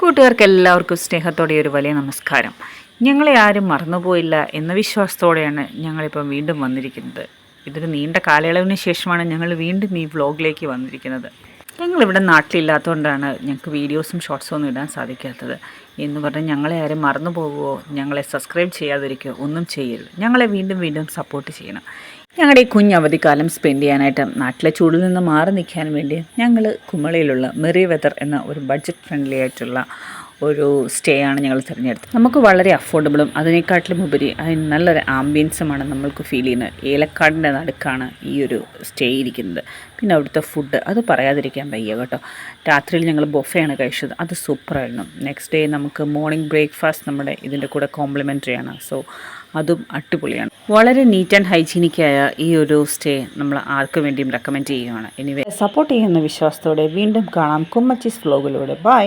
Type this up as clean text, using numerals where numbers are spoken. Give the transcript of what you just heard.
കൂട്ടുകാർക്ക് എല്ലാവർക്കും സ്നേഹത്തോടെ ഒരു വലിയ നമസ്കാരം. ഞങ്ങളെ ആരും മറന്നുപോയില്ല എന്ന വിശ്വാസത്തോടെയാണ് ഞങ്ങളിപ്പം വീണ്ടും വന്നിരിക്കുന്നത്. ഇതൊരു നീണ്ട കാലയളവിന് ശേഷമാണ് ഞങ്ങൾ വീണ്ടും ഈ വ്ലോഗിലേക്ക് വന്നിരിക്കുന്നത്. ഞങ്ങളിവിടെ നാട്ടിലില്ലാത്തതുകൊണ്ടാണ് ഞങ്ങൾക്ക് വീഡിയോസും ഷോർട്സും ഒന്നും ഇടാൻ സാധിക്കാത്തത്. എന്ന് പറഞ്ഞാൽ ഞങ്ങളെ ആരും മറന്നു പോകുമോ, ഞങ്ങളെ സബ്സ്ക്രൈബ് ചെയ്യാതിരിക്കുകയോ ഒന്നും ചെയ്യരുത്. ഞങ്ങളെ വീണ്ടും വീണ്ടും സപ്പോർട്ട് ചെയ്യണം. ഞങ്ങളുടെ ഈ കുഞ്ഞവധിക്കാലം സ്പെൻഡ് ചെയ്യാനായിട്ട് നാട്ടിലെ ചൂടിൽ നിന്ന് മാറി നിൽക്കാൻ വേണ്ടി ഞങ്ങൾ കുമളിയിലുള്ള മെറിവെതർ എന്ന ഒരു ബഡ്ജറ്റ് ഫ്രണ്ട്ലി ആയിട്ടുള്ള ഒരു സ്റ്റേ ആണ് ഞങ്ങൾ തിരഞ്ഞെടുത്തത്. നമുക്ക് വളരെ അഫോർഡബിളും അതിനേക്കാട്ടിലും ഉപരി അതിന് നല്ലൊരു ആംബിയൻസുമാണ് നമ്മൾക്ക് ഫീൽ ചെയ്യുന്നത്. ഏലക്കാടിൻ്റെ നടുക്കാണ് ഈ ഒരു സ്റ്റേ ഇരിക്കുന്നത്. പിന്നെ അവിടുത്തെ ഫുഡ് അത് പറയാതിരിക്കാൻ വയ്യ കേട്ടോ. രാത്രിയിൽ ഞങ്ങൾ ബൊഫയാണ് കഴിച്ചത്, അത് സൂപ്പറായിരുന്നു. നെക്സ്റ്റ് ഡേ നമുക്ക് മോർണിംഗ് ബ്രേക്ക്ഫാസ്റ്റ് നമ്മുടെ ഇതിൻ്റെ കൂടെ കോംപ്ലിമെൻ്ററി ആണ്. സോ അതും അടിപൊളിയാണ്. വളരെ നീറ്റ് ആൻഡ് ഹൈജീനിക്കായ ഈ ഒരു സ്റ്റേ നമ്മൾ ആർക്കു വേണ്ടിയും റെക്കമെൻഡ് ചെയ്യുകയാണ്. എനിവേ സപ്പോർട്ട് ചെയ്യുന്ന വിശ്വാസത്തോടെ വീണ്ടും കാണാം കുമ്മച്ചീസ് വ്ലോഗിലൂടെ. ബൈ.